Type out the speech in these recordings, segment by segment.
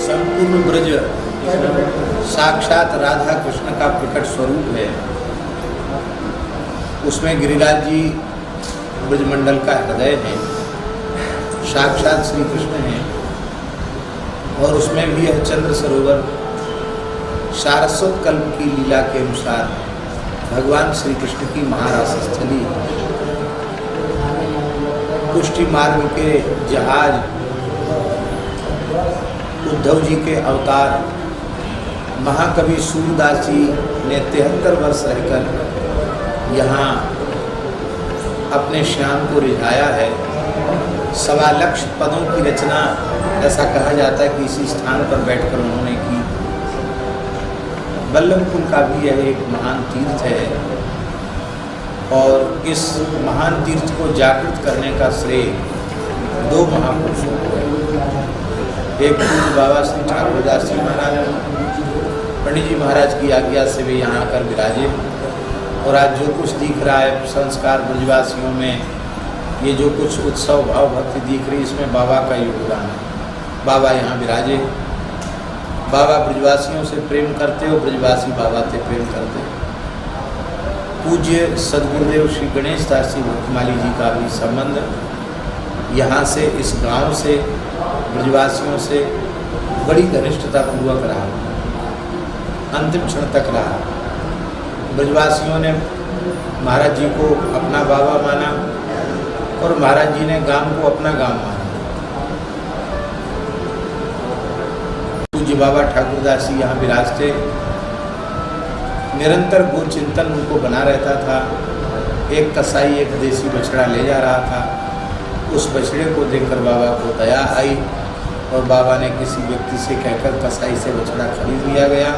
संपूर्ण ब्रज साक्षात राधा कृष्ण का प्रकट स्वरूप है। उसमें गिरिराज जी ब्रजमंडल का हृदय है, साक्षात श्री कृष्ण है। और उसमें भी यह चंद्र सरोवर सारस्वत कल्प की लीला के अनुसार भगवान श्री कृष्ण की महारास स्थली, पुष्टि मार्ग के जहाज, उद्धव जी के अवतार, महाकवि सूरदास जी ने 73 वर्ष रहकर यहाँ अपने श्याम को रिझाया है। 1.25 लाख पदों की रचना, ऐसा कहा जाता है कि इसी स्थान पर बैठकर उन्होंने की। बल्लभकुल का भी यह एक महान तीर्थ है और इस महान तीर्थ को जागृत करने का श्रेय 2 महापुरुषों को है। एक पूज्य बाबा श्री ठाकुरदास जी महाराज, पंडित जी महाराज की आज्ञा से वे यहाँ आकर विराजे। और आज जो कुछ दिख रहा है संस्कार ब्रजवासियों में, ये जो कुछ उत्सव भाव भक्ति दिख रही, इसमें बाबा का योगदान है। बाबा यहाँ विराजे, बाबा ब्रजवासियों से प्रेम करते हो, ब्रजवासी बाबा से प्रेम करते। पूज्य सदगुरुदेव श्री गणेश दास जी भक्तमाली जी का भी संबंध यहाँ से, इस गांव से, ब्रजवासियों से बड़ी घनिष्ठता पूर्वक रहा, अंतिम क्षण तक रहा। ब्रजवासियों ने महाराज जी को अपना बाबा माना और महाराज जी ने गांव को अपना गांव माना। पूज्य बाबा ठाकुरदास जी यहाँ विराजते, निरंतर गो चिंतन उनको बना रहता था। एक कसाई एक देसी बछड़ा ले जा रहा था, उस बछड़े को देखकर बाबा को दया आई और बाबा ने किसी व्यक्ति से कहकर कसाई से बछड़ा खरीद लिया गया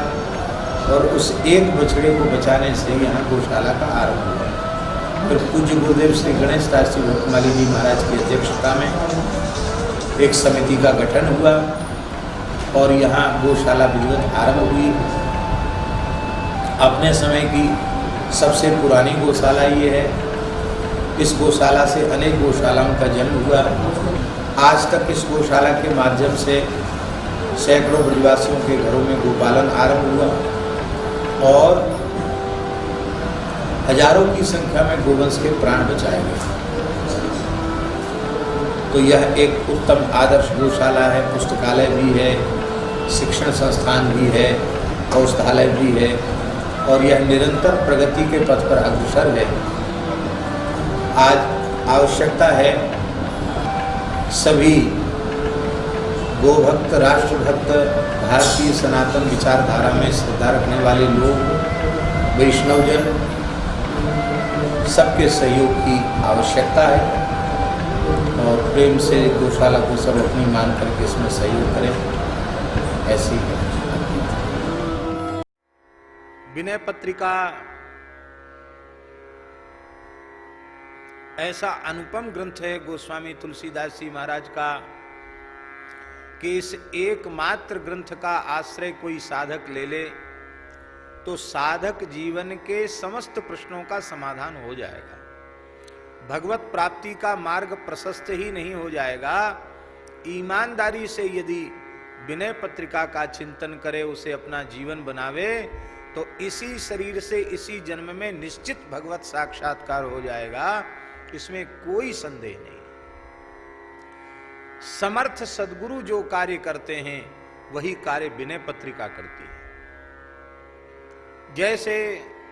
और उस एक बछड़े को बचाने से यहाँ गौशाला का आरंभ हुआ। फिर पूज्य गुरुदेव श्री गणेश दास जी भक्तमाली जी महाराज की अध्यक्षता में एक समिति का गठन हुआ और यहाँ गौशाला विधिवत आरंभ हुई। अपने समय की सबसे पुरानी गौशाला ये है। इस गौशाला से अनेक गौशालाओं का जन्म हुआ। आज तक इस गौशाला के माध्यम से सैकड़ों ब्रजवासियों के घरों में गोपालन आरंभ हुआ और हजारों की संख्या में गोवंश के प्राण बचाए गए। तो यह एक उत्तम आदर्श गौशाला है। पुस्तकालय भी है, शिक्षण संस्थान भी है, औषधालय भी है और यह निरंतर प्रगति के पथ पर अग्रसर है। आज आवश्यकता है सभी गोभक्त, राष्ट्रभक्त, भारतीय सनातन विचारधारा में श्रद्धा रखने वाले लोग, वैष्णवजन, सबके सहयोग की आवश्यकता है और प्रेम से गौशाला को सब अपनी मान करके इसमें सहयोग करें। ऐसी है विनय पत्रिका। ऐसा अनुपम ग्रंथ है गोस्वामी तुलसीदास जी महाराज का कि इस एकमात्र ग्रंथ का आश्रय कोई साधक ले ले तो साधक जीवन के समस्त प्रश्नों का समाधान हो जाएगा। भगवत प्राप्ति का मार्ग प्रशस्त ही नहीं हो जाएगा, ईमानदारी से यदि विनय पत्रिका का चिंतन करे, उसे अपना जीवन बनावे तो इसी शरीर से इसी जन्म में निश्चित भगवत साक्षात्कार हो जाएगा, इसमें कोई संदेह नहीं। समर्थ सद्गुरु जो कार्य करते हैं वही कार्य विनय पत्रिका करती है। जैसे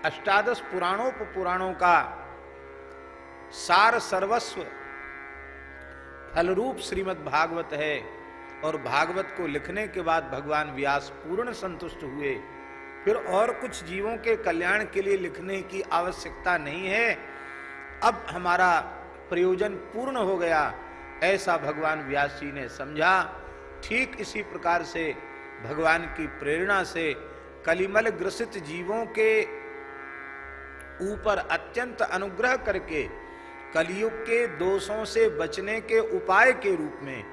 अष्टादश पुराणों का सार सर्वस्व फलरूप श्रीमद् भागवत है और भागवत को लिखने के बाद भगवान व्यास पूर्ण संतुष्ट हुए, फिर और कुछ जीवों के कल्याण के लिए लिखने की आवश्यकता नहीं है, अब हमारा प्रयोजन पूर्ण हो गया, ऐसा भगवान व्यास जी ने समझा। ठीक इसी प्रकार से भगवान की प्रेरणा से कलिमल ग्रसित जीवों के ऊपर अत्यंत अनुग्रह करके कलियुग के दोषों से बचने के उपाय के रूप में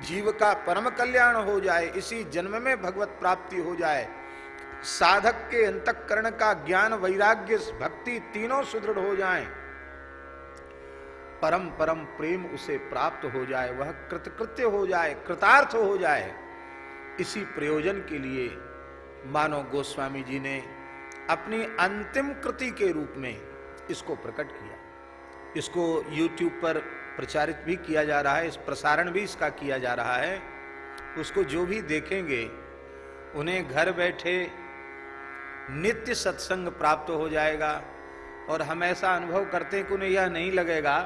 जीव का परम कल्याण हो जाए, इसी जन्म में भगवत प्राप्ति हो जाए, साधक के अंतःकरण का ज्ञान, वैराग्य, भक्ति तीनों सुदृढ़ हो जाएं, परम परम प्रेम उसे प्राप्त हो जाए, वह कृतकृत्य हो जाए, कृतार्थ हो जाए, इसी प्रयोजन के लिए मानो गोस्वामी जी ने अपनी अंतिम कृति के रूप में इसको प्रकट किया। इसको YouTube पर प्रचारित भी किया जा रहा है, इस प्रसारण भी इसका किया जा रहा है। उसको जो भी देखेंगे उन्हें घर बैठे नित्य सत्संग प्राप्त हो जाएगा। और हम ऐसा अनुभव करते हैं कि उन्हें यह नहीं लगेगा,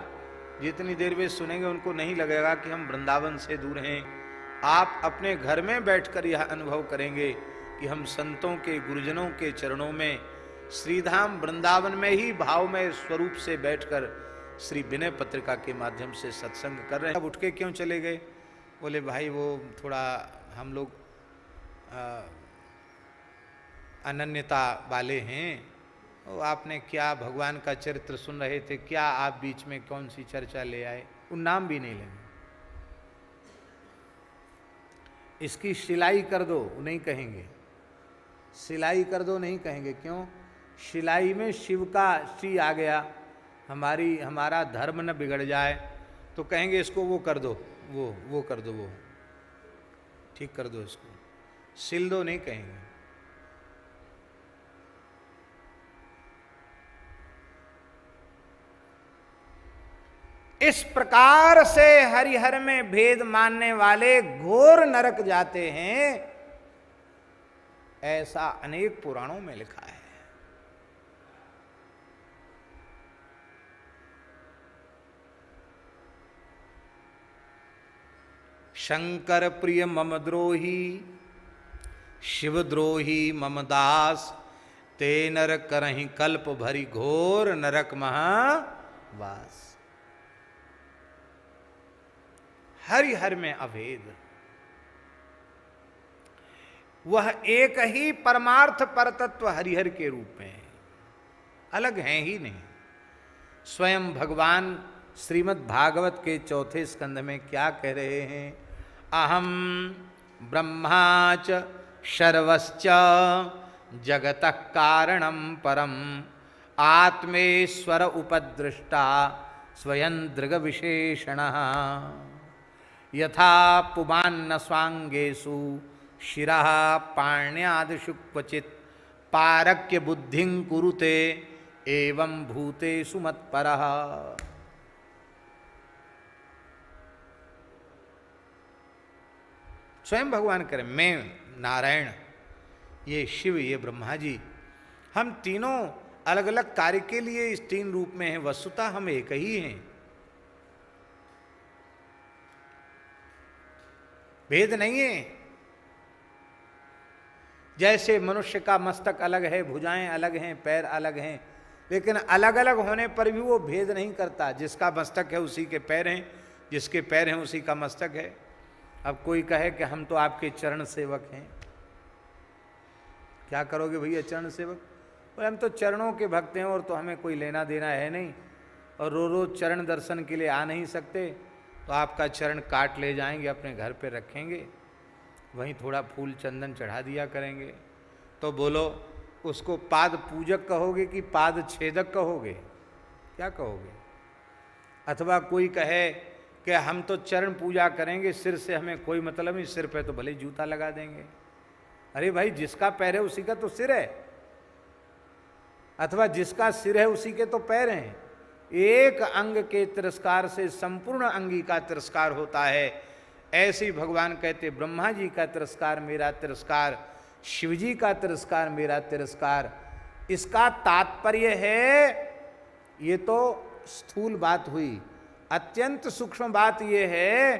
जितनी देर वे सुनेंगे उनको नहीं लगेगा कि हम वृंदावन से दूर हैं। आप अपने घर में बैठकर यह अनुभव करेंगे कि हम संतों के, गुरुजनों के चरणों में, श्रीधाम वृंदावन में ही भावमय स्वरूप से बैठकर श्री विनय पत्रिका के माध्यम से सत्संग कर रहे हैं। अब उठ के क्यों चले गए? बोले भाई वो थोड़ा हम लोग अनन्यता वाले हैं। वो आपने क्या भगवान का चरित्र सुन रहे थे, क्या आप बीच में कौन सी चर्चा ले आए? उन नाम भी नहीं लेंगे। इसकी सिलाई कर दो नहीं कहेंगे, सिलाई कर दो नहीं कहेंगे। क्यों? सिलाई में शिव का सी आ गया, हमारा धर्म न बिगड़ जाए, तो कहेंगे इसको वो कर दो, वो कर दो, वो ठीक कर दो, इसको सिल दो नहीं कहेंगे। इस प्रकार से हरिहर में भेद मानने वाले घोर नरक जाते हैं, ऐसा अनेक पुराणों में लिखा है। शंकर प्रिय मम द्रोही, शिवद्रोही मम दास, ते नर करहि कल्प भरी घोर नरक महावास। हरिहर में अभेद, वह एक ही परमार्थ परतत्व हरिहर के रूप में है, अलग हैं ही नहीं। स्वयं भगवान श्रीमद् भागवत के 4 स्कंध में क्या कह रहे हैं? अहम ब्रह्मा च सर्वश्च जगतः कारणं परम, आत्मेश्वर उपदृष्टा स्वयं दृग विशेषणः, यथा पुमान्न स्वांगेषु शिरः पाण्यादिषु क्वचित्, पारक्य बुद्धिं कुरुते एवं भूतेषु मत्परः। स्वयं भगवान करें, मैं नारायण, ये शिव, ये ब्रह्मा जी, हम तीनों अलग अलग कार्य के लिए इस 3 रूप में हैं, वस्तुतः हम एक ही हैं। भेद नहीं है। जैसे मनुष्य का मस्तक अलग है, भुजाएं अलग हैं, पैर अलग हैं, लेकिन अलग अलग होने पर भी वो भेद नहीं करता। जिसका मस्तक है उसी के पैर हैं, जिसके पैर हैं उसी का मस्तक है। अब कोई कहे कि हम तो आपके चरण सेवक हैं, क्या करोगे भैया चरण सेवक? बोले हम तो चरणों के भक्त हैं और तो हमें कोई लेना देना है नहीं, और रोज चरण दर्शन के लिए आ नहीं सकते, तो आपका चरण काट ले जाएंगे, अपने घर पे रखेंगे, वहीं थोड़ा फूल चंदन चढ़ा दिया करेंगे। तो बोलो उसको पाद पूजक कहोगे कि पाद छेदक कहोगे? क्या कहोगे? अथवा कोई कहे कि हम तो चरण पूजा करेंगे, सिर से हमें कोई मतलब नहीं, सिर पे तो भले जूता लगा देंगे। अरे भाई जिसका पैर है उसी का तो सिर है, अथवा जिसका सिर है उसी के तो पैर हैं। एक अंग के तिरस्कार से संपूर्ण अंगी का तिरस्कार होता है। ऐसे ही भगवान कहते ब्रह्मा जी का तिरस्कार मेरा तिरस्कार, शिव जी का तिरस्कार मेरा तिरस्कार। इसका तात्पर्य है, ये तो स्थूल बात हुई, अत्यंत सूक्ष्म बात यह है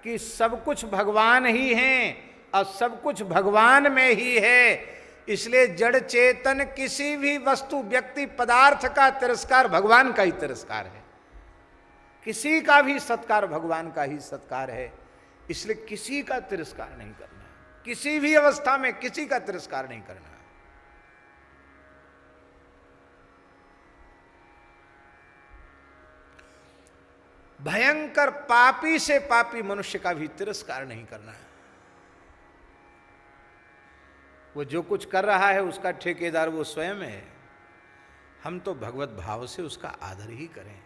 कि सब कुछ भगवान ही हैं और सब कुछ भगवान में ही है। इसलिए जड़ चेतन किसी भी वस्तु, व्यक्ति, पदार्थ का तिरस्कार भगवान का ही तिरस्कार है। किसी का भी सत्कार भगवान का ही सत्कार है। इसलिए किसी का तिरस्कार नहीं करना, किसी भी अवस्था में किसी का तिरस्कार नहीं करना। भयंकर पापी से पापी मनुष्य का भी तिरस्कार नहीं करना है। वो जो कुछ कर रहा है उसका ठेकेदार वो स्वयं है। हम तो भगवत भाव से उसका आदर ही करें।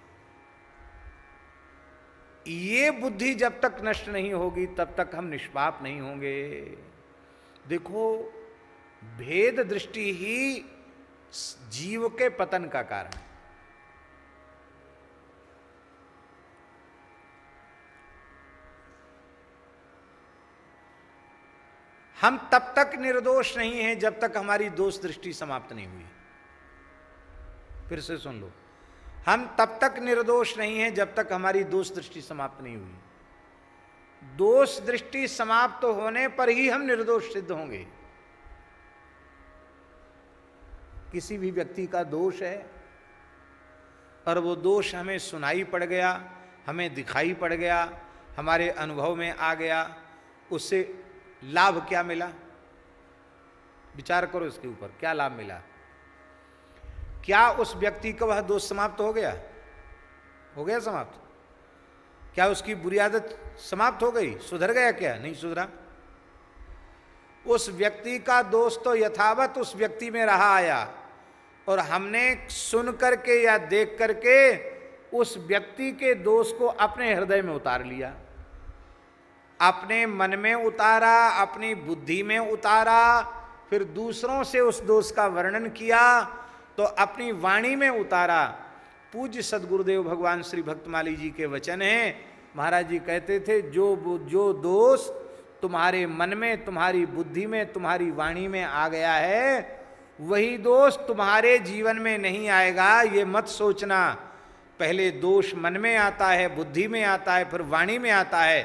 ये बुद्धि जब तक नष्ट नहीं होगी तब तक हम निष्पाप नहीं होंगे। देखो, भेद दृष्टि ही जीव के पतन का कारण है। हम तब तक निर्दोष नहीं हैं जब तक हमारी दोष दृष्टि समाप्त नहीं हुई। फिर से सुन लो, हम तब तक निर्दोष नहीं हैं जब तक हमारी दोष दृष्टि समाप्त नहीं हुई। दोष दृष्टि समाप्त होने पर ही हम निर्दोष सिद्ध होंगे। किसी भी व्यक्ति का दोष है और वो दोष हमें सुनाई पड़ गया, हमें दिखाई पड़ गया, हमारे अनुभव में आ गया, उससे लाभ क्या मिला? विचार करो इसके ऊपर, क्या लाभ मिला? क्या उस व्यक्ति का वह दोष समाप्त हो गया? हो गया समाप्त? क्या उसकी बुरी आदत समाप्त हो गई? सुधर गया? क्या नहीं सुधरा। उस व्यक्ति का दोष तो यथावत उस व्यक्ति में रहा आया, और हमने सुन करके या देख करके उस व्यक्ति के दोष को अपने हृदय में उतार लिया, अपने मन में उतारा, अपनी बुद्धि में उतारा, फिर दूसरों से उस दोष का वर्णन किया तो अपनी वाणी में उतारा। पूज्य सद्गुरुदेव भगवान श्री भक्तमाली जी के वचन हैं। महाराज जी कहते थे, जो दोष तुम्हारे मन में, तुम्हारी बुद्धि में, तुम्हारी वाणी में आ गया है, वही दोष तुम्हारे जीवन में नहीं आएगा, ये मत सोचना। पहले दोष मन में आता है, बुद्धि में आता है, फिर वाणी में आता है,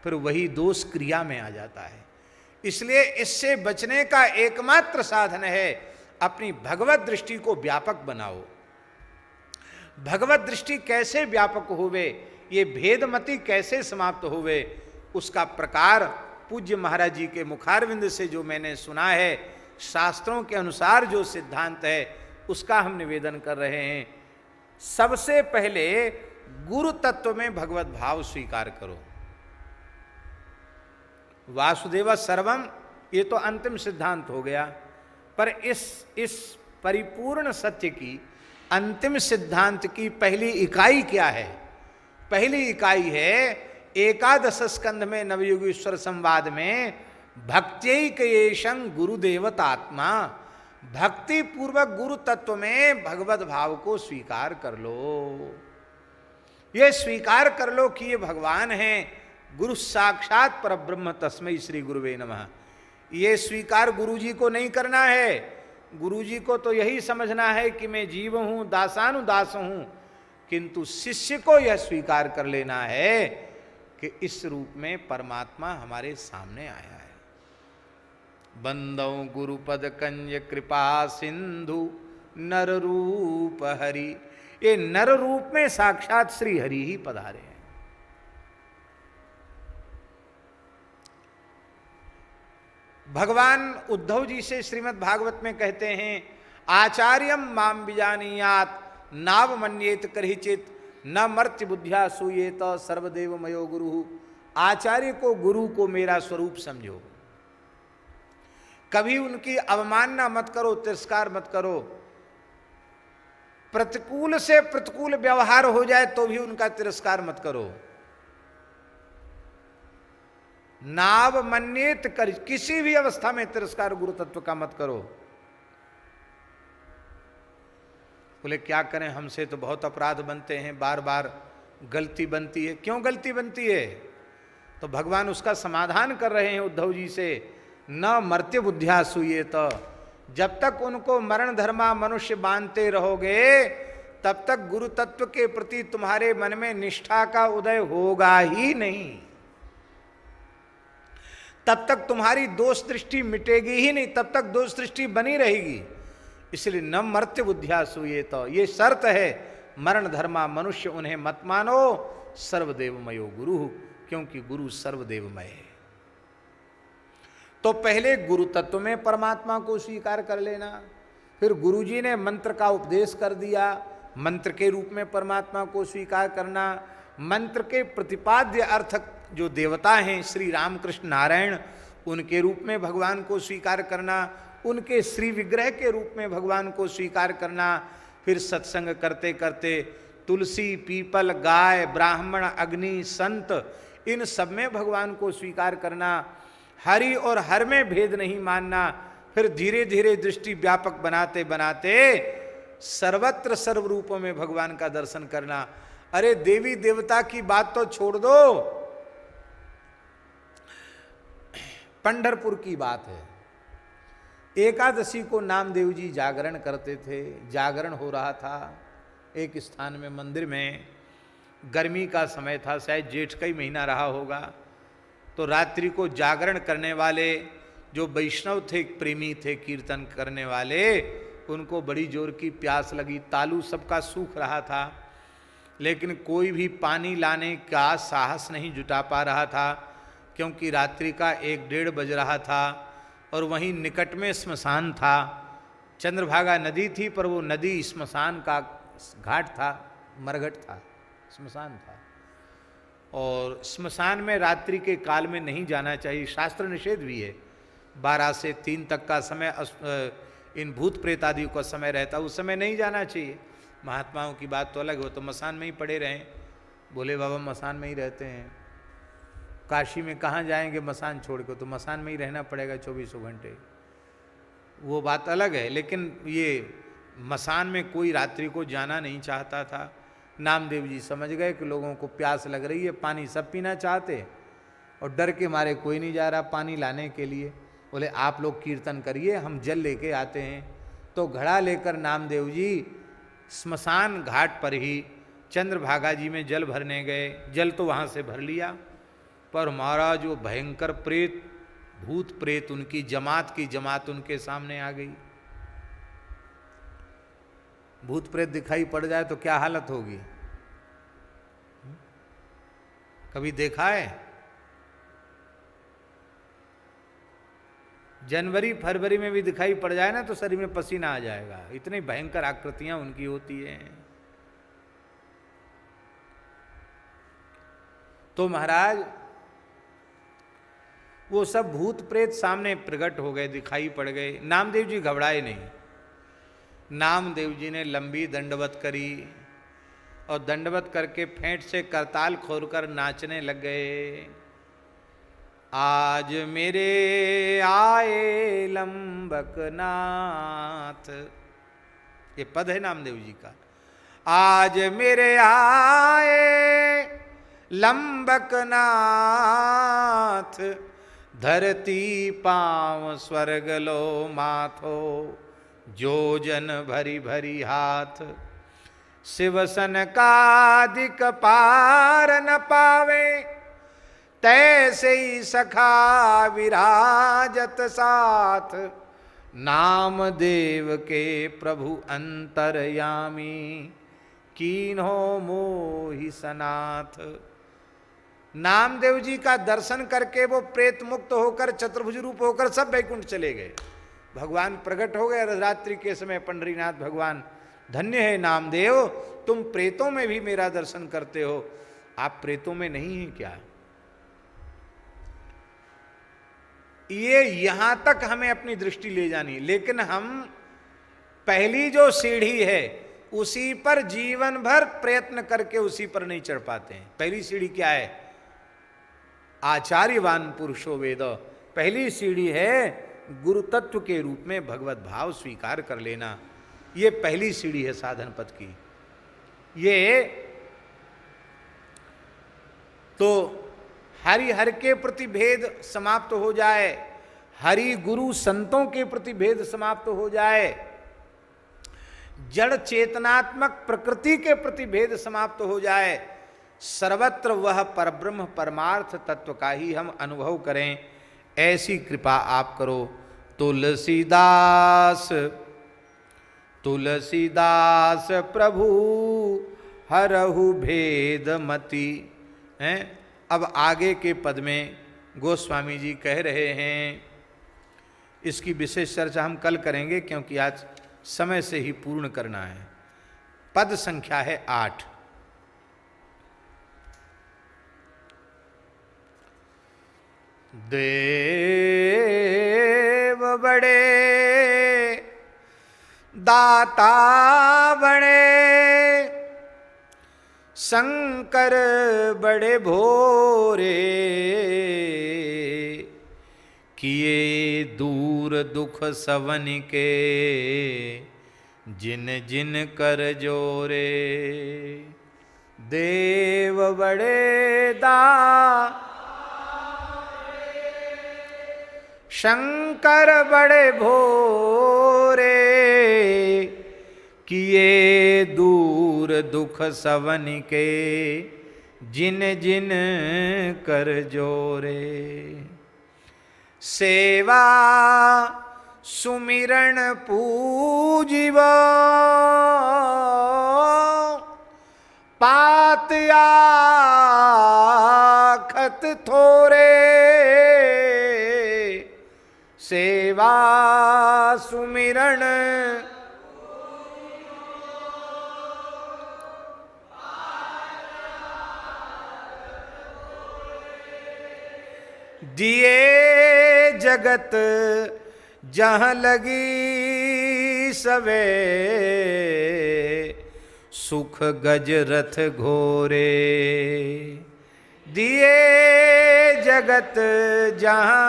फिर वही दोष क्रिया में आ जाता है। इसलिए इससे बचने का एकमात्र साधन है अपनी भगवत दृष्टि को व्यापक बनाओ। भगवत दृष्टि कैसे व्यापक होवे, ये भेदमति कैसे समाप्त होवे, उसका प्रकार पूज्य महाराज जी के मुखारविंद से जो मैंने सुना है, शास्त्रों के अनुसार जो सिद्धांत है, उसका हम निवेदन कर रहे हैं। सबसे पहले गुरु तत्व में भगवत भाव स्वीकार करो। वासुदेव सर्वम, ये तो अंतिम सिद्धांत हो गया, पर इस परिपूर्ण सत्य की, अंतिम सिद्धांत की पहली इकाई क्या है? पहली इकाई है एकादश स्कंध में नवयुगीश्वर संवाद में, भक्त्यैकयेशं गुरुदेवतात्मा। भक्ति पूर्वक गुरु तत्व में भगवत भाव को स्वीकार कर लो। ये स्वीकार कर लो कि ये भगवान हैं, गुरु साक्षात परब्रह्म तस्मै श्री गुरुवे नमः। ये स्वीकार गुरुजी को नहीं करना है। गुरुजी को तो यही समझना है कि मैं जीव हूं, दासानुदास हूं, किंतु शिष्य को यह स्वीकार कर लेना है कि इस रूप में परमात्मा हमारे सामने आया है। बंदौ गुरुपद कंज कृपा सिंधु नर रूप हरि। ये नर रूप में साक्षात श्री हरि ही पधारे हैं। भगवान उद्धव जी से श्रीमद् भागवत में कहते हैं, आचार्यम माम विजानीयात नाव मन्येत करहिचित न मर्त्य बुद्धिया सूयेत सर्वदेव मयो गुरु। आचार्य को, गुरु को मेरा स्वरूप समझो, कभी उनकी अवमानना मत करो, तिरस्कार मत करो। प्रतिकूल से प्रतिकूल व्यवहार हो जाए तो भी उनका तिरस्कार मत करो। नाव मन्येत कर, किसी भी अवस्था में तिरस्कार गुरु तत्व का मत करो। बोले क्या करें, हमसे तो बहुत अपराध बनते हैं, बार बार गलती बनती है। क्यों गलती बनती है? तो भगवान उसका समाधान कर रहे हैं उद्धव जी से, न मर्त्य बुद्धिया सूयेत। जब तक उनको मरण धर्मा मनुष्य मानते रहोगे, तब तक गुरु तत्व के प्रति तुम्हारे मन में निष्ठा का उदय होगा ही नहीं। तब तक तुम्हारी दोष दृष्टि मिटेगी ही नहीं, तब तक दोष दृष्टि बनी रहेगी। इसलिए न मर्त्य बुद्धिया सूयेत, ये शर्त है। मरण धर्मा मनुष्य उन्हें मत मानो, सर्वदेवमयो गुरु, क्योंकि गुरु सर्वदेवमय है। तो पहले गुरु तत्व में परमात्मा को स्वीकार कर लेना। फिर गुरुजी ने मंत्र का उपदेश कर दिया, मंत्र के रूप में परमात्मा को स्वीकार करना। मंत्र के प्रतिपाद्य अर्थ जो देवता हैं श्री रामकृष्ण नारायण, उनके रूप में भगवान को स्वीकार करना, उनके श्री विग्रह के रूप में भगवान को स्वीकार करना। फिर सत्संग करते करते तुलसी, पीपल, गाय, ब्राह्मण, अग्नि, संत, इन सब में भगवान को स्वीकार करना। हरि और हर में भेद नहीं मानना, फिर धीरे धीरे दृष्टि व्यापक बनाते बनाते सर्वत्र सर्व रूपों में भगवान का दर्शन करना। अरे देवी देवता की बात तो छोड़ दो, पंढरपुर की बात है। एकादशी को नामदेव जी जागरण करते थे। जागरण हो रहा था एक स्थान में, मंदिर में। गर्मी का समय था, शायद जेठ का ही महीना रहा होगा। तो रात्रि को जागरण करने वाले जो वैष्णव थे, प्रेमी थे कीर्तन करने वाले, उनको बड़ी जोर की प्यास लगी। तालू सबका सूख रहा था, लेकिन कोई भी पानी लाने का साहस नहीं जुटा पा रहा था, क्योंकि रात्रि का 1-1:30 बज रहा था और वहीं निकट में स्मशान था। चंद्रभागा नदी थी, पर वो नदी स्मशान का घाट था, मरघट था, स्मशान था। और स्मशान में रात्रि के काल में नहीं जाना चाहिए, शास्त्र निषेध भी है। 12 से 3 तक का समय इन भूत प्रेत आदि का समय रहता, उस समय नहीं जाना चाहिए। महात्माओं की बात तो अलग हो, तो मसान में ही पड़े रहें। बोले बाबा मसान में ही रहते हैं, काशी में कहाँ जाएंगे मसान छोड़ के, तो मसान में ही रहना पड़ेगा 24 घंटे, वो बात अलग है। लेकिन ये मसान में कोई रात्रि को जाना नहीं चाहता था। नामदेव जी समझ गए कि लोगों को प्यास लग रही है, पानी सब पीना चाहते, और डर के मारे कोई नहीं जा रहा पानी लाने के लिए। बोले आप लोग कीर्तन करिए, हम जल लेके आते हैं। तो घड़ा लेकर नामदेव जी स्मशान घाट पर ही चंद्रभागा जी में जल भरने गए। जल तो वहाँ से भर लिया, पर महाराज वो भयंकर प्रेत, भूत प्रेत, उनकी जमात की जमात उनके सामने आ गई। भूत प्रेत दिखाई पड़ जाए तो क्या हालत होगी? कभी देखा है? जनवरी फरवरी में भी दिखाई पड़ जाए ना तो शरीर में पसीना आ जाएगा, इतनी भयंकर आकृतियां उनकी होती हैं। तो महाराज वो सब भूत प्रेत सामने प्रकट हो गए, दिखाई पड़ गए। नामदेव जी घबराए नहीं। नामदेव जी ने लंबी दंडवत करी और दंडवत करके फेंट से करताल खोलकर नाचने लग गए। आज मेरे आए लंबक नाथ, ये पद है नामदेव जी का। आज मेरे आए लंबक नाथ, धरती पांव स्वर्ग लो माथो, जो जन भरी भरी हाथ। शिवसन कादिक पार न पावे, तैसे ही सखा विराजत साथ। नाम देव के प्रभु अंतरयामी, कीन्हो मोहि सनाथ। नामदेव जी का दर्शन करके वो प्रेत मुक्त होकर, चतुर्भुज रूप होकर सब वैकुंठ चले गए। भगवान प्रकट हो गए रात्रि के समय। पंडरीनाथ भगवान, धन्य है नामदेव, तुम प्रेतों में भी मेरा दर्शन करते हो, आप प्रेतों में नहीं हैं क्या? ये यहां तक हमें अपनी दृष्टि ले जानी। लेकिन हम पहली जो सीढ़ी है उसी पर जीवन भर प्रयत्न करके उसी पर नहीं चढ़ पाते हैं। पहली सीढ़ी क्या है? आचार्यवान पुरुषो वेद। पहली सीढ़ी है गुरु तत्व के रूप में भगवत भाव स्वीकार कर लेना। ये पहली सीढ़ी है साधन पथ की। ये तो हरि हर के प्रति भेद समाप्त हो जाए, हरि गुरु संतों के प्रति भेद समाप्त हो जाए, जड़ चेतनात्मक प्रकृति के प्रति भेद समाप्त हो जाए, सर्वत्र वह परब्रह्म परमार्थ तत्व का ही हम अनुभव करें, ऐसी कृपा आप करो। तुलसीदास तुलसीदास प्रभु हरहु भेद मति। हैं? अब आगे के पद में गोस्वामी जी कह रहे हैं, इसकी विशेष चर्चा हम कल करेंगे, क्योंकि आज समय से ही पूर्ण करना है। पद संख्या है 8। देव बड़े दाता बड़े, शंकर बड़े भोरे, दुख सवन के, जिन जिन कर जोरे। देव बड़े शंकर बड़े भोरे, किए दूर दुख सवन के, जिन जिन कर जोरे। सेवा सुमिरन पूजिब, पात आखत थोरे। सेवा सुमिरन दिए जगत जहाँ लगी सवे, सुख गज रथ घोरे। दिए जगत जहाँ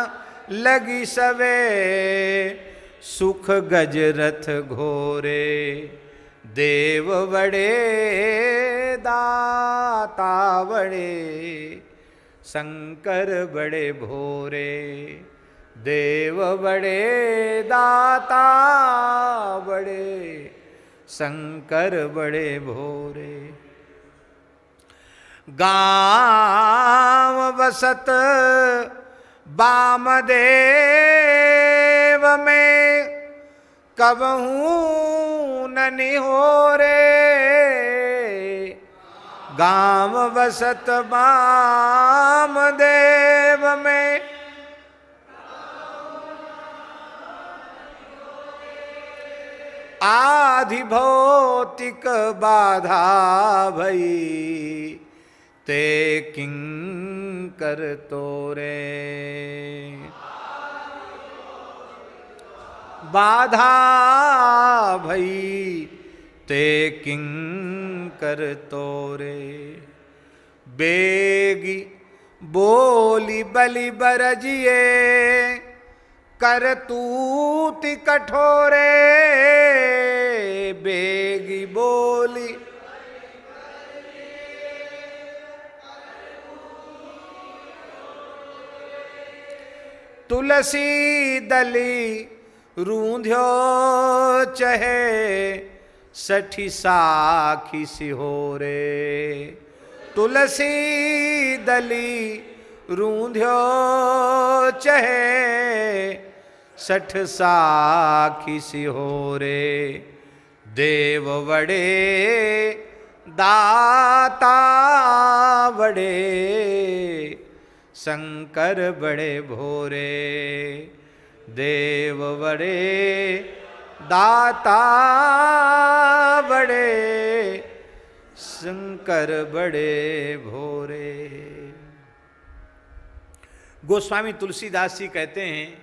लगी सवे, सुख गज रथ घोरे। देव बड़े दाता बड़े, शंकर बड़े भोरे। देव बड़े दाता बड़े, शंकर बड़े भोरे। गाँव बसत वामदेव में, कबहू न निहोरे। गाँव बसत वामदेव में, आधि भौतिक बाधा भई, ते किंकर तोरे। बाधा भई ते किंकर तोरे। बेगी बोली बलि बरजिए, करतूति कठोरे। बेगी बोली तुलसी दली रूंध्यो चहे, सठी साखी सिहोरे। तुलसी दली रूंध्यो चहे, सठ साखी सिहोरे। देव बड़े दाता बड़े, शंकर बड़े भोरे। देव बड़े दाता बड़े, शंकर बड़े भोरे। गोस्वामी तुलसीदास जी कहते हैं,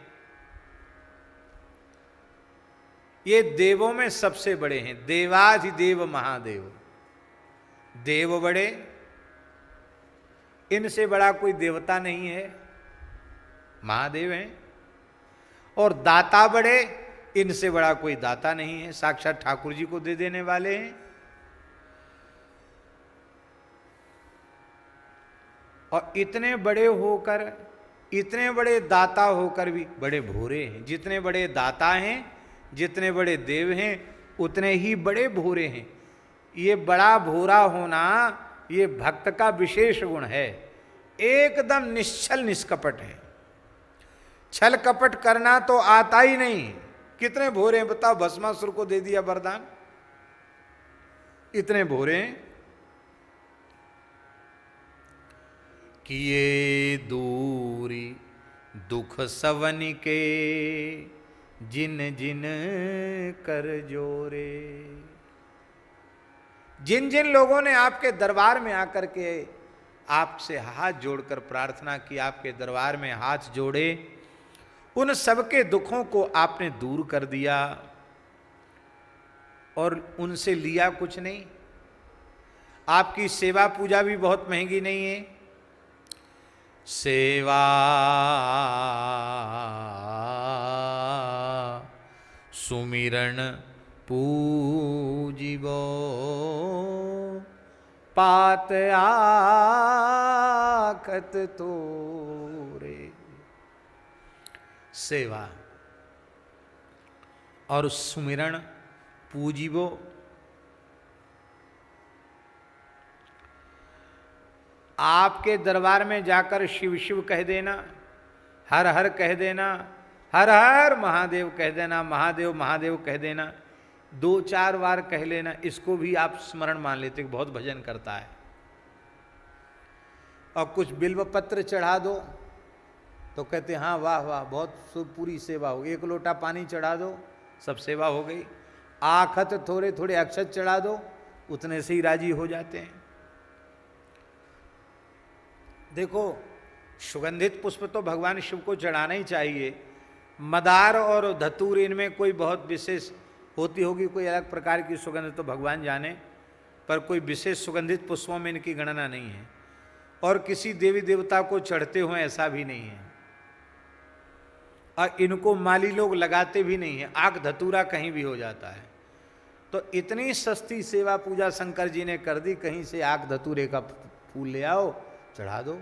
ये देवों में सबसे बड़े हैं, देवाधिदेव महादेव। देव बड़े, इनसे बड़ा कोई देवता नहीं है, महादेव हैं। और दाता बड़े, इनसे बड़ा कोई दाता नहीं है, साक्षात ठाकुर जी को दे देने वाले हैं। और इतने बड़े होकर, इतने बड़े दाता होकर भी बड़े भोरे हैं। जितने बड़े दाता हैं, जितने बड़े देव हैं, उतने ही बड़े भोरे हैं। ये बड़ा भोरा होना, ये भक्त का विशेष गुण है। एकदम निश्चल निष्कपट है। छल कपट करना तो आता ही नहीं। कितने भोरे हैं बताओ, भस्मासुर को दे दिया वरदान, इतने भोरे हैं। किए दूरी दुख सवन के, जिन जिन कर जोरे। जिन जिन लोगों ने आपके दरबार में आकर के आपसे हाथ जोड़कर प्रार्थना की, आपके दरबार में हाथ जोड़े, उन सबके दुखों को आपने दूर कर दिया और उनसे लिया कुछ नहीं। आपकी सेवा पूजा भी बहुत महंगी नहीं है। सेवा सुमिरन पूजिबो पात आखत तोरे। सेवा और सुमिरन पूजिबो, आपके दरबार में जाकर शिव शिव कह देना, हर हर कह देना, हर हर महादेव कह देना, महादेव महादेव कह देना, 2-4 बार कह लेना, इसको भी आप स्मरण मान लेते कि बहुत भजन करता है। और कुछ बिल्व पत्र चढ़ा दो तो कहते हाँ वाह वाह बहुत पूरी सेवा हो गई। 1 लोटा पानी चढ़ा दो, सब सेवा हो गई। आखत थोड़े थोड़े अक्षत चढ़ा दो, उतने से ही राजी हो जाते हैं। देखो, सुगंधित पुष्प तो भगवान शिव को चढ़ाना ही चाहिए। मदार और धतूर इनमें कोई बहुत विशेष होती होगी, कोई अलग प्रकार की सुगंध तो भगवान जाने, पर कोई विशेष सुगंधित पुष्पों में इनकी गणना नहीं है। और किसी देवी देवता को चढ़ते हुए ऐसा भी नहीं है, और इनको माली लोग लगाते भी नहीं है। आग धतूरा कहीं भी हो जाता है। तो इतनी सस्ती सेवा पूजा शंकर जी ने कर दी, कहीं से आग धतूरे का फूल ले आओ, चढ़ा दो,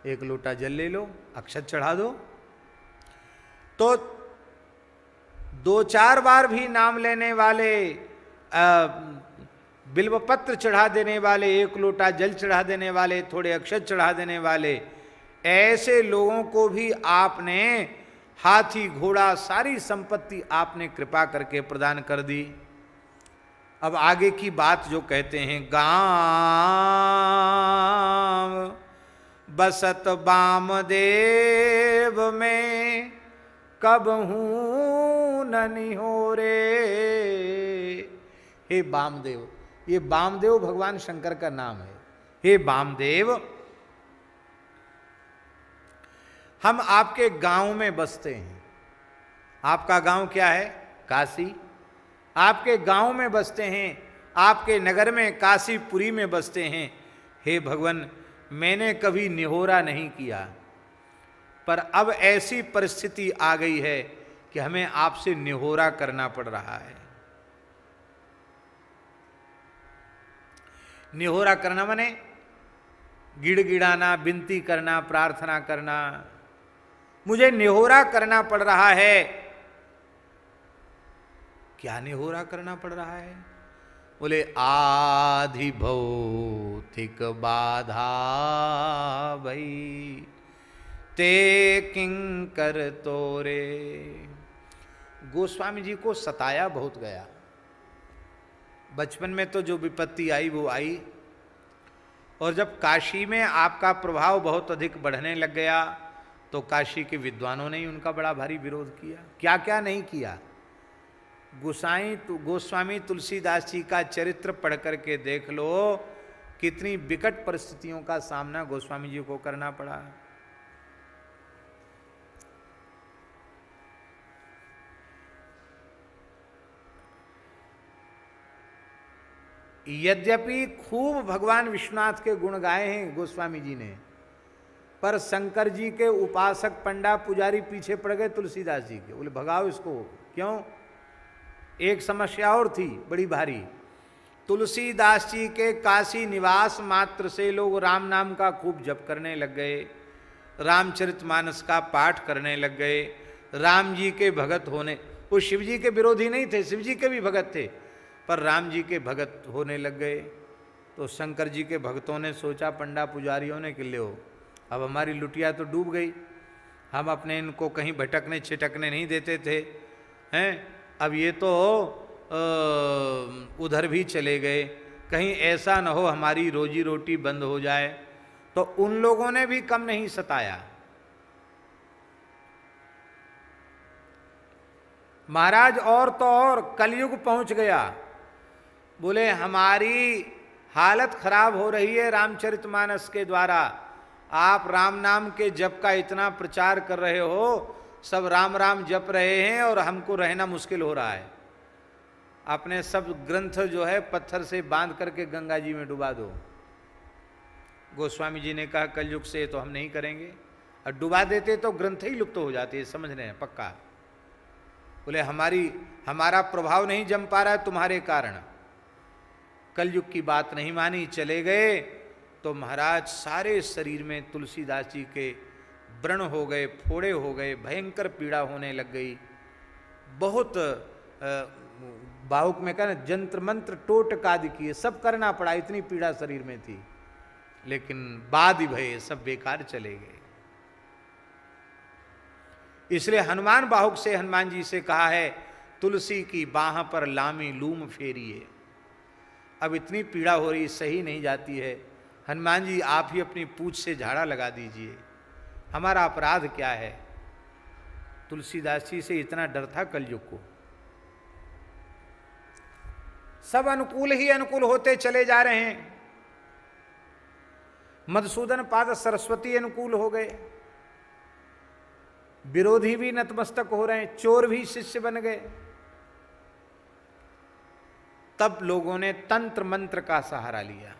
1 लोटा जल ले लो, अक्षत चढ़ा दो। तो 2-4 बार भी नाम लेने वाले, बिल्वपत्र चढ़ा देने वाले, 1 लोटा जल चढ़ा देने वाले, थोड़े अक्षत चढ़ा देने वाले, ऐसे लोगों को भी आपने हाथी घोड़ा सारी संपत्ति आपने कृपा करके प्रदान कर दी। अब आगे की बात जो कहते हैं, गांव बसत बामदेव में कबहू न निहोरे। हे बामदेव, ये बामदेव भगवान शंकर का नाम है। हे बामदेव, हम आपके गांव में बसते हैं। आपका गांव क्या है? काशी। आपके गांव में बसते हैं, आपके नगर में काशीपुरी में बसते हैं। हे भगवान, मैंने कभी निहोरा नहीं किया, पर अब ऐसी परिस्थिति आ गई है कि हमें आपसे निहोरा करना पड़ रहा है। निहोरा करना माने गिड़गिड़ाना, विनती करना, प्रार्थना करना। मुझे निहोरा करना पड़ रहा है। क्या निहोरा करना पड़ रहा है? बोले आधि भौतिक बाधा भई ते किंकर तोरे। गोस्वामी जी को सताया बहुत गया। बचपन में तो जो विपत्ति आई वो आई, और जब काशी में आपका प्रभाव बहुत अधिक बढ़ने लग गया तो काशी के विद्वानों ने ही उनका बड़ा भारी विरोध किया। क्या क्या नहीं किया। गोस्वामी तुलसीदास जी का चरित्र पढ़ करके देख लो, कितनी विकट परिस्थितियों का सामना गोस्वामी जी को करना पड़ा। यद्यपि खूब भगवान विश्वनाथ के गुण गाए हैं गोस्वामी जी ने, पर शंकर जी के उपासक पंडा पुजारी पीछे पड़ गए तुलसीदास जी के। बोले भगाओ इसको। क्यों? एक समस्या और थी बड़ी भारी। तुलसीदास जी के काशी निवास मात्र से लोग राम नाम का खूब जप करने लग गए, रामचरितमानस का पाठ करने लग गए, राम जी के भगत होने। वो शिव जी के विरोधी नहीं थे, शिव जी के भी भगत थे, पर राम जी के भगत होने लग गए। तो शंकर जी के भक्तों ने सोचा, पंडा पुजारियों ने, कि लो अब हमारी लुटिया तो डूब गई, हम अपने इनको कहीं भटकने छिटकने नहीं देते थे, हैं? अब ये तो उधर भी चले गए, कहीं ऐसा न हो हमारी रोजी रोटी बंद हो जाए। तो उन लोगों ने भी कम नहीं सताया। महाराज और तो और कलयुग पहुंच गया। बोले हमारी हालत खराब हो रही है रामचरितमानस के द्वारा, आप राम नाम के जप का इतना प्रचार कर रहे हो, सब राम राम जप रहे हैं और हमको रहना मुश्किल हो रहा है। आपने सब ग्रंथ जो है पत्थर से बांध करके गंगा जी में डुबा दो। गोस्वामी जी ने कहा कलयुग से तो हम नहीं करेंगे, और डुबा देते तो ग्रंथ ही लुप्त हो जाते, समझ रहे हैं पक्का। बोले हमारा प्रभाव नहीं जम पा रहा है तुम्हारे कारण। कलयुग की बात नहीं मानी, चले गए। तो महाराज सारे शरीर में तुलसीदास जी के व्रण हो गए, फोड़े हो गए, भयंकर पीड़ा होने लग गई। बहुत बाहुक में कहना जंत्र मंत्र टोटकादि किए, सब करना पड़ा, इतनी पीड़ा शरीर में थी। लेकिन बाद ही भय सब बेकार चले गए। इसलिए हनुमान बाहुक से हनुमान जी से कहा है, तुलसी की बाह पर लामी लूम फेरिए। अब इतनी पीड़ा हो रही, सही नहीं जाती है, हनुमान जी आप ही अपनी पूंछ से झाड़ा लगा दीजिए, हमारा अपराध क्या है। तुलसीदास जी से इतना डर था कलयुग को। सब अनुकूल ही अनुकूल होते चले जा रहे हैं। मधुसूदन पाद सरस्वती अनुकूल हो गए, विरोधी भी नतमस्तक हो रहे हैं, चोर भी शिष्य बन गए। तब लोगों ने तंत्र मंत्र का सहारा लिया।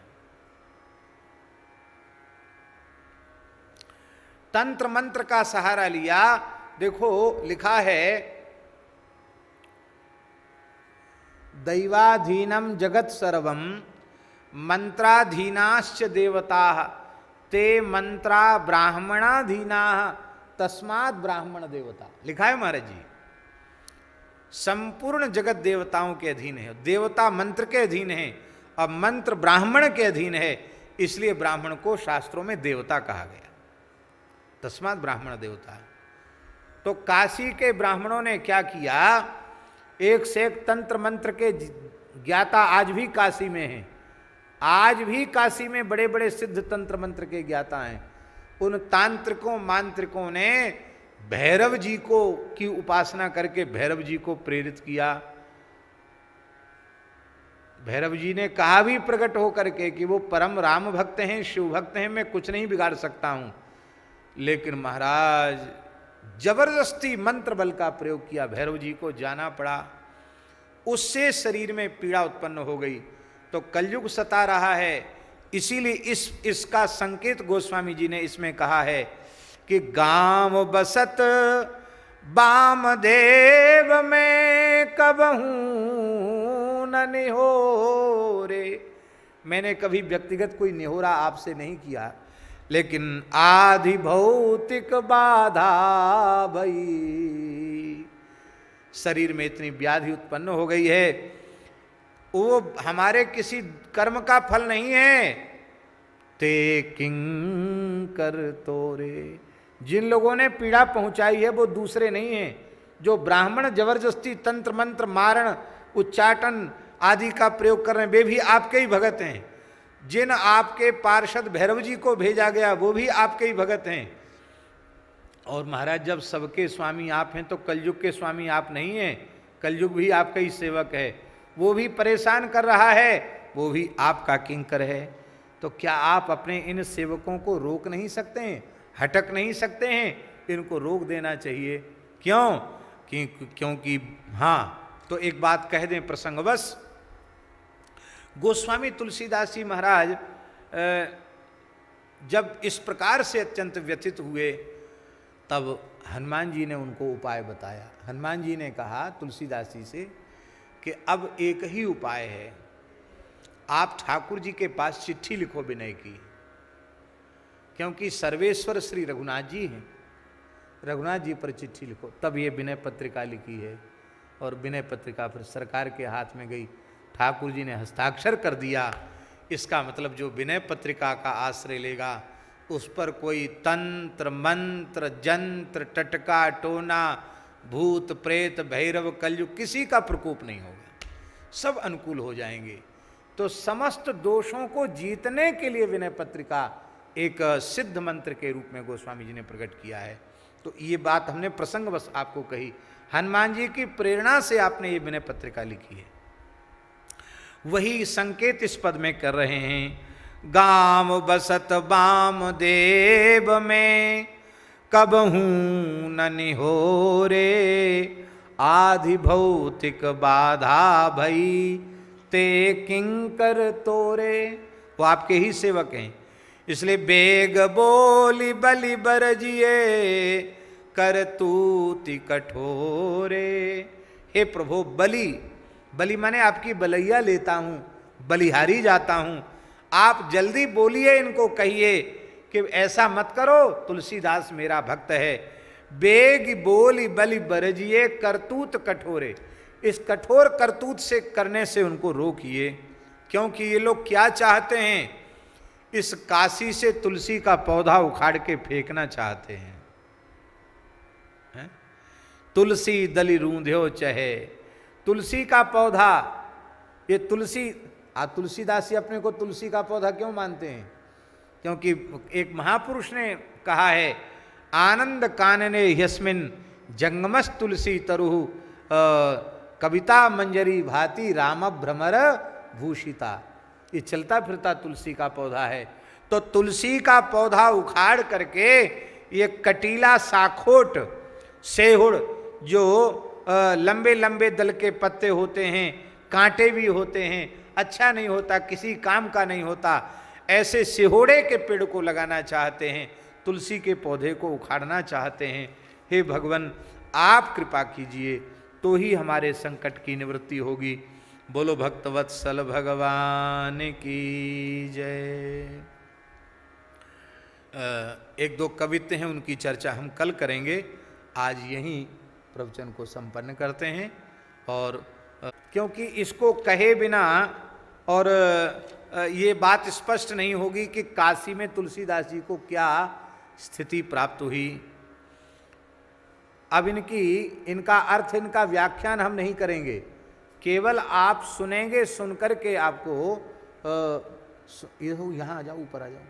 तंत्र मंत्र का सहारा लिया। देखो लिखा है, दैवाधीनम जगत सर्वम मंत्राधीनाश्च देवता ते मंत्रा ब्राह्मणाधीना तस्मात् ब्राह्मण देवता। लिखा है महाराज जी, संपूर्ण जगत देवताओं के अधीन है, देवता मंत्र के अधीन है और मंत्र ब्राह्मण के अधीन है, इसलिए ब्राह्मण को शास्त्रों में देवता कहा गया, तस्मात् ब्राह्मण देवता। तो काशी के ब्राह्मणों ने क्या किया, एक से एक तंत्र मंत्र के ज्ञाता आज भी काशी में हैं। आज भी काशी में बड़े बड़े सिद्ध तंत्र मंत्र के ज्ञाता हैं। उन तांत्रिकों मांत्रिकों ने भैरव जी को की उपासना करके भैरव जी को प्रेरित किया। भैरव जी ने कहा भी प्रकट हो करके कि वो परम राम भक्त हैं, शिव भक्त हैं, मैं कुछ नहीं बिगाड़ सकता हूं। लेकिन महाराज जबरदस्ती मंत्र बल का प्रयोग किया, भैरव जी को जाना पड़ा, उससे शरीर में पीड़ा उत्पन्न हो गई। तो कलयुग सता रहा है, इसीलिए इसका संकेत गोस्वामी जी ने इसमें कहा है कि गांव बसत वामदेव में कबहू न निहोरे। मैंने कभी व्यक्तिगत कोई निहोरा आपसे नहीं किया, लेकिन आधि भौतिक बाधा भई, शरीर में इतनी व्याधि उत्पन्न हो गई है, वो हमारे किसी कर्म का फल नहीं है। ते किंकर तोरे, जिन लोगों ने पीड़ा पहुंचाई है वो दूसरे नहीं हैं, जो ब्राह्मण जबरदस्ती तंत्र मंत्र मारण उच्चाटन आदि का प्रयोग कर रहे हैं, वे भी आपके ही भगत हैं। जिन आपके पार्षद भैरव जी को भेजा गया वो भी आपके ही भगत हैं। और महाराज जब सबके स्वामी आप हैं तो कलयुग के स्वामी आप नहीं हैं, कलयुग भी आपका ही सेवक है, वो भी परेशान कर रहा है, वो भी आपका किंकर है। तो क्या आप अपने इन सेवकों को रोक नहीं सकते हैं, हटक नहीं सकते हैं? इनको रोक देना चाहिए। क्यों? क्योंकि हाँ, तो एक बात कह दें प्रसंगवश, गोस्वामी तुलसीदास जी महाराज जब इस प्रकार से अत्यंत व्यथित हुए, तब हनुमान जी ने उनको उपाय बताया। हनुमान जी ने कहा तुलसीदास जी से कि अब एक ही उपाय है, आप ठाकुर जी के पास चिट्ठी लिखो विनय की, क्योंकि सर्वेश्वर श्री रघुनाथ जी हैं, रघुनाथ जी पर चिट्ठी लिखो। तब ये विनय पत्रिका लिखी है, और विनय पत्रिका फिर सरकार के हाथ में गई, ठाकुर जी ने हस्ताक्षर कर दिया। इसका मतलब जो विनय पत्रिका का आश्रय लेगा उस पर कोई तंत्र मंत्र जंत्र टटका टोना भूत प्रेत भैरव कलयुग किसी का प्रकोप नहीं होगा, सब अनुकूल हो जाएंगे। तो समस्त दोषों को जीतने के लिए विनय पत्रिका एक सिद्ध मंत्र के रूप में गोस्वामी जी ने प्रकट किया है। तो ये बात हमने प्रसंगवश आपको कही, हनुमान जी की प्रेरणा से आपने ये विनय पत्रिका लिखी है। वही संकेत इस पद में कर रहे हैं, गांव बसत वामदेव में कबहू न निहोरे, आधि भौतिक बाधा भई ते किंकर तोरे। वो आपके ही सेवक हैं, इसलिए बेग बोली बलि बरजिए कर तूति कठोरे। हे प्रभु बलि, बलि माने आपकी बलैया लेता हूं, बलिहारी जाता हूं, आप जल्दी बोलिए, इनको कहिए कि ऐसा मत करो, तुलसीदास मेरा भक्त है। बेग बोली बलि बरजिए करतूत कठोरे, इस कठोर करतूत से करने से उनको रोकिए, क्योंकि ये लोग क्या चाहते हैं, इस काशी से तुलसी का पौधा उखाड़ के फेंकना चाहते हैं। तुलसी दलि रूंध्यो चहे, तुलसी का पौधा, ये तुलसीदास जी अपने को तुलसी का पौधा क्यों मानते हैं? क्योंकि एक महापुरुष ने कहा है, आनंद कानने यस्मिन जंगमस तुलसी तरुहु कविता मंजरी भांति राम भ्रमर भूषिता, ये चलता फिरता तुलसी का पौधा है। तो तुलसी का पौधा उखाड़ करके ये कटीला साखोट सेहुड़, जो लंबे लंबे दल के पत्ते होते हैं, कांटे भी होते हैं, अच्छा नहीं होता, किसी काम का नहीं होता, ऐसे सिहोड़े के पेड़ को लगाना चाहते हैं, तुलसी के पौधे को उखाड़ना चाहते हैं। हे भगवान, आप कृपा कीजिए तो ही हमारे संकट की निवृत्ति होगी। बोलो भक्तवत्सल भगवान की जय। एक दो कवित्त हैं, उनकी चर्चा हम कल करेंगे, आज यहीं प्रवचन को संपन्न करते हैं। और क्योंकि इसको कहे बिना और ये बात स्पष्ट नहीं होगी कि काशी में तुलसीदास जी को क्या स्थिति प्राप्त हुई। अब इनका अर्थ, इनका व्याख्यान हम नहीं करेंगे, केवल आप सुनेंगे, सुनकर के आपको यहाँ आ जाओ, ऊपर आ जाओ,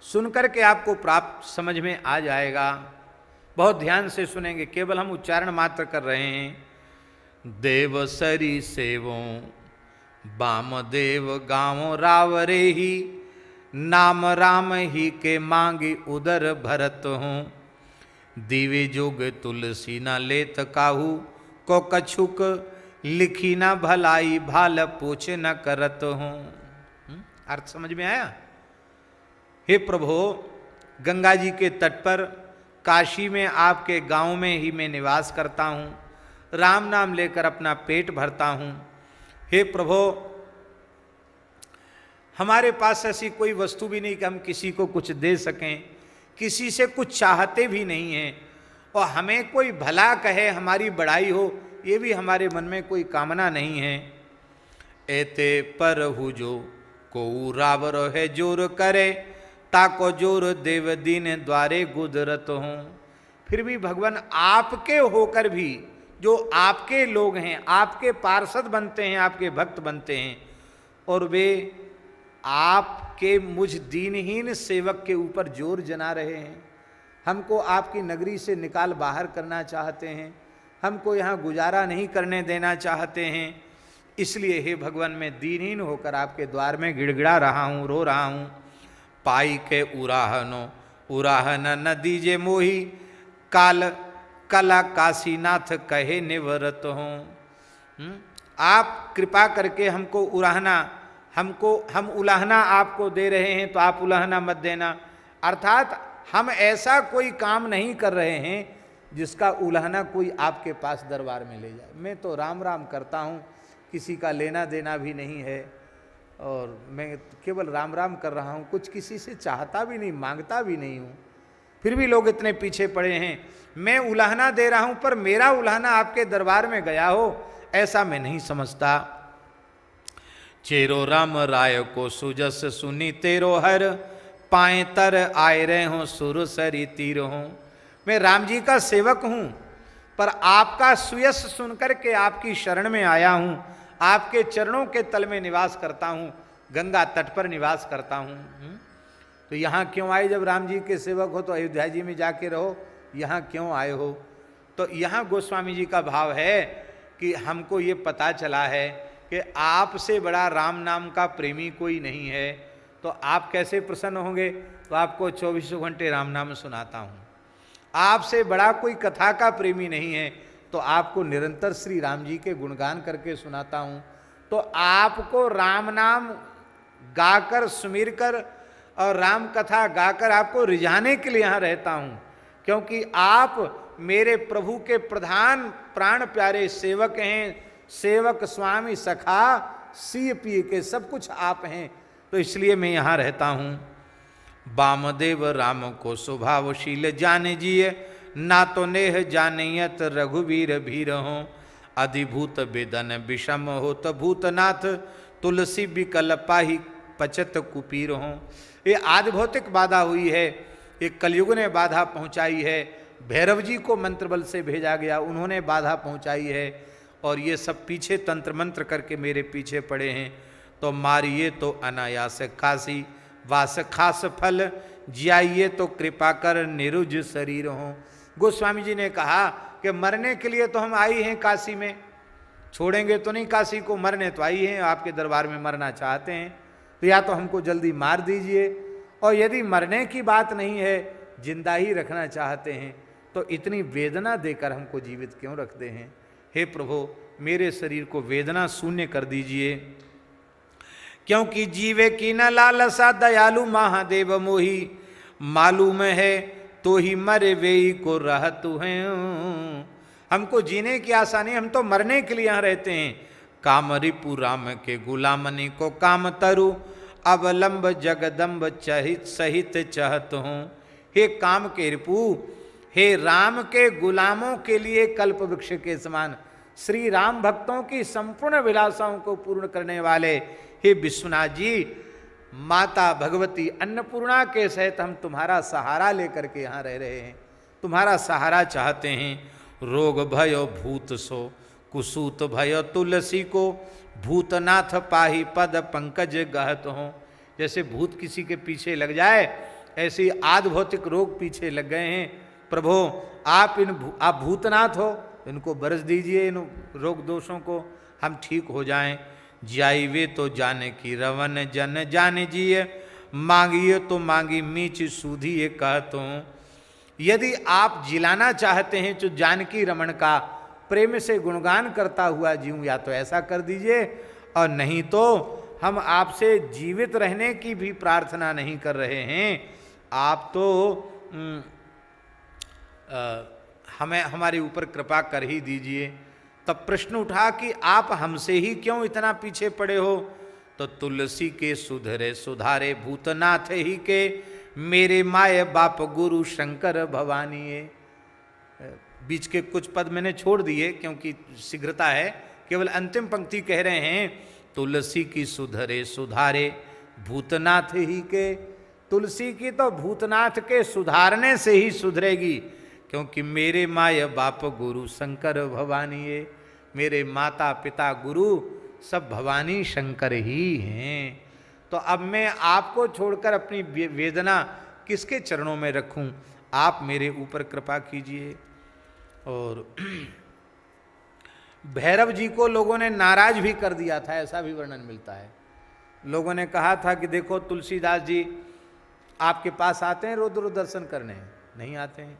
सुनकर के आपको प्राप्त समझ में आ जाएगा। बहुत ध्यान से सुनेंगे, केवल हम उच्चारण मात्र कर रहे हैं। देव सरी सेवों वामदेव गाँव रावरे ही, नाम राम ही के मांगी उदर भरत हूँ। दिव्य जोग तुलसी न लेत काहू, को कछुक लिखी न भलाई, भाल पूछ न करत हूँ। अर्थ समझ में आया? हे प्रभु, गंगा जी के तट पर काशी में आपके गांव में ही मैं निवास करता हूँ, राम नाम लेकर अपना पेट भरता हूँ। हे प्रभु, हमारे पास ऐसी कोई वस्तु भी नहीं कि हम किसी को कुछ दे सकें, किसी से कुछ चाहते भी नहीं हैं, और हमें कोई भला कहे, हमारी बड़ाई हो, ये भी हमारे मन में कोई कामना नहीं है। एते पर हु जो को रावर है जोर करे, ताको जोर देव दीन द्वारे गुजरत हूँ। फिर भी भगवान आपके होकर भी, जो आपके लोग हैं, आपके पार्षद बनते हैं, आपके भक्त बनते हैं, और वे आपके मुझ दीनहीन सेवक के ऊपर जोर जना रहे हैं। हमको आपकी नगरी से निकाल बाहर करना चाहते हैं, हमको यहाँ गुजारा नहीं करने देना चाहते हैं। इसलिए हे भगवान, मैं दीनहीन होकर आपके द्वार में गिड़गिड़ा रहा हूँ, रो रहा हूँ। पाई के उराहनो उराहन न दीजे मोही, काल कला काशीनाथ कहे निवरत हूँ। आप कृपा करके हमको उराहना, हम उलाहना आपको दे रहे हैं, तो आप उलाहना मत देना। अर्थात हम ऐसा कोई काम नहीं कर रहे हैं जिसका उलाहना कोई आपके पास दरबार में ले जाए। मैं तो राम राम करता हूँ, किसी का लेना देना भी नहीं है, और मैं केवल राम राम कर रहा हूँ, कुछ किसी से चाहता भी नहीं, मांगता भी नहीं हूँ। फिर भी लोग इतने पीछे पड़े हैं। मैं उलाहना दे रहा हूँ, पर मेरा उलाहना आपके दरबार में गया हो, ऐसा मैं नहीं समझता। चेरो राम राय को सुजस सुनी तेरो हर, पाए तर आए रहे हों सुर सरी तीर हों। मैं राम जी का सेवक हूँ, पर आपका सुयस सुनकर के आपकी शरण में आया हूँ, आपके चरणों के तल में निवास करता हूँ, गंगा तट पर निवास करता हूँ। तो यहाँ क्यों आए? जब राम जी के सेवक हो तो अयोध्या जी में जाके रहो, यहाँ क्यों आए हो? तो यहाँ गोस्वामी जी का भाव है कि हमको ये पता चला है कि आपसे बड़ा राम नाम का प्रेमी कोई नहीं है, तो आप कैसे प्रसन्न होंगे? तो आपको 24 घंटे राम नाम सुनाता हूँ। आपसे बड़ा कोई कथा का प्रेमी नहीं है, तो आपको निरंतर श्री राम जी के गुणगान करके सुनाता हूँ। तो आपको राम नाम गाकर, सुमिर कर और राम कथा गाकर आपको रिझाने के लिए यहाँ रहता हूँ। क्योंकि आप मेरे प्रभु के प्रधान प्राण प्यारे सेवक हैं, सेवक स्वामी सखा सिय पिय के सब कुछ आप हैं, तो इसलिए मैं यहाँ रहता हूँ। वामदेव राम को स्वभावशील जाने जिये, ना तो नेह जानियत रघुवीर भीर हो। अधिभूत वेदन विषम होत भूतनाथ, तुलसी विकल पाही पचत कुपीर हो। ये आदि भौतिक बाधा हुई है, ये कलयुग ने बाधा पहुंचाई है। भैरव जी को मंत्र बल से भेजा गया, उन्होंने बाधा पहुंचाई है, और ये सब पीछे तंत्र मंत्र करके मेरे पीछे पड़े हैं। तो मारिए तो अनायास खासी, वास खास फल जियाइए तो कृपा कर निरुज शरीर हो। गोस्वामी जी ने कहा कि मरने के लिए तो हम आई हैं काशी में, छोड़ेंगे तो नहीं काशी को, मरने तो आई हैं, आपके दरबार में मरना चाहते हैं, तो या तो हमको जल्दी मार दीजिए, और यदि मरने की बात नहीं है, जिंदा ही रखना चाहते हैं, तो इतनी वेदना देकर हमको जीवित क्यों रखते हैं। हे प्रभु, मेरे शरीर को वेदना शून्य कर दीजिए, क्योंकि जीवे की न लालसा दयालु महादेव मोही। मालूम है तो ही मरे वेई को रहत हैं। हमको जीने की आशा नहीं, हम तो मरने के लिए यहाँ रहते हैं। काम रिपु राम के गुलामनी को काम तरु, अवलंब जगदम्ब चहित सहित चाहत हूँ। हे काम के रिपु, हे राम के गुलामों के लिए कल्प वृक्ष के समान, श्री राम भक्तों की संपूर्ण विलासाओं को पूर्ण करने वाले हे विश्वनाथ जी, माता भगवती अन्नपूर्णा के सहित हम तुम्हारा सहारा लेकर के यहाँ रह रहे हैं, तुम्हारा सहारा चाहते हैं। रोग भयो भूत सो कुसूत भयो तुलसी को, भूतनाथ पाही पद पंकज गहत हो। जैसे भूत किसी के पीछे लग जाए, ऐसे आदि भौतिक रोग पीछे लग गए हैं। प्रभु आप भूतनाथ हो, इनको बरस दीजिए, इन रोग दोषों को, हम ठीक हो जाएं। जाइवे तो जाने की रवन जन जाने जिये, मांगिए तो मांगी मीच सूधिए कहत हूँ। यदि आप जिलाना चाहते हैं तो जानकी रमण का प्रेम से गुणगान करता हुआ जीऊं, या तो ऐसा कर दीजिए, और नहीं तो हम आपसे जीवित रहने की भी प्रार्थना नहीं कर रहे हैं। आप तो हमें हमारे ऊपर कृपा कर ही दीजिए। तब प्रश्न उठा कि आप हमसे ही क्यों इतना पीछे पड़े हो। तो तुलसी के सुधरे सुधारे भूतनाथ ही के, मेरे माय बाप गुरु शंकर भवानी। बीच के कुछ पद मैंने छोड़ दिए क्योंकि शीघ्रता है, केवल अंतिम पंक्ति कह रहे हैं, तुलसी की सुधरे सुधारे भूतनाथ ही के। तुलसी की तो भूतनाथ के सुधारने से ही सुधरेगी, क्योंकि मेरे माय बाप गुरु शंकर भवानी, मेरे माता पिता गुरु सब भवानी शंकर ही हैं। तो अब मैं आपको छोड़कर अपनी वेदना किसके चरणों में रखूं, आप मेरे ऊपर कृपा कीजिए। और भैरव जी को लोगों ने नाराज भी कर दिया था, ऐसा भी वर्णन मिलता है। लोगों ने कहा था कि देखो तुलसीदास जी आपके पास आते हैं रुद्र दर्शन करने, नहीं आते हैं।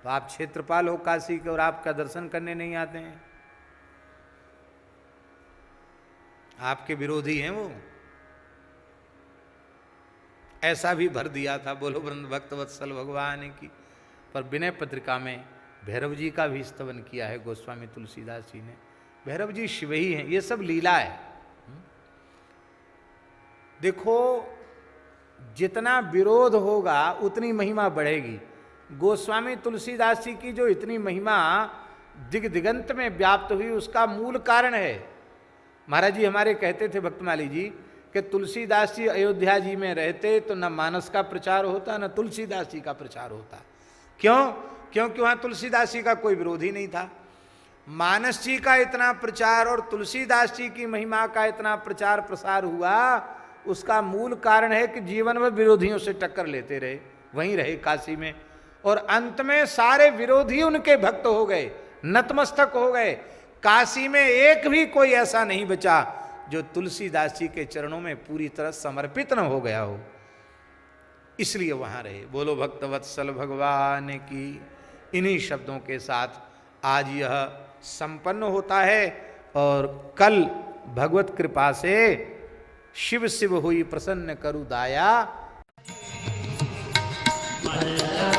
तो आप क्षेत्रपाल हो काशी के और आपका दर्शन करने नहीं आते हैं, आपके विरोधी हैं वो। ऐसा भी भर दिया था, बोलो वृंद भक्त वत्सल भगवान की। पर विनय पत्रिका में भैरव जी का भी स्तवन किया है गोस्वामी तुलसीदास जी ने। भैरव जी शिव ही हैं, ये सब लीला है। देखो जितना विरोध होगा उतनी महिमा बढ़ेगी। गोस्वामी तुलसीदास जी की जो इतनी महिमा दिग दिगंत में व्याप्त हुई, उसका मूल कारण है। महाराज जी हमारे कहते थे भक्तमाली जी कि तुलसीदास जी अयोध्या जी में रहते तो न मानस का प्रचार होता न तुलसीदास जी का प्रचार होता। क्यों? क्योंकि वहाँ तुलसीदास जी का कोई विरोधी नहीं था। मानस जी का इतना प्रचार और तुलसीदास जी की महिमा का इतना प्रचार प्रसार हुआ, उसका मूल कारण है कि जीवन में विरोधियों से टक्कर लेते रहे, वहीं रहे काशी में, और अंत में सारे विरोधी उनके भक्त हो गए, नतमस्तक हो गए। काशी में एक भी कोई ऐसा नहीं बचा जो तुलसीदास जी के चरणों में पूरी तरह समर्पित न हो गया हो, इसलिए वहां रहे। बोलो भक्त वत्सल भगवान की। इन्हीं शब्दों के साथ आज यह संपन्न होता है, और कल भगवत कृपा से शिव शिव हुई प्रसन्न करु दाया। हर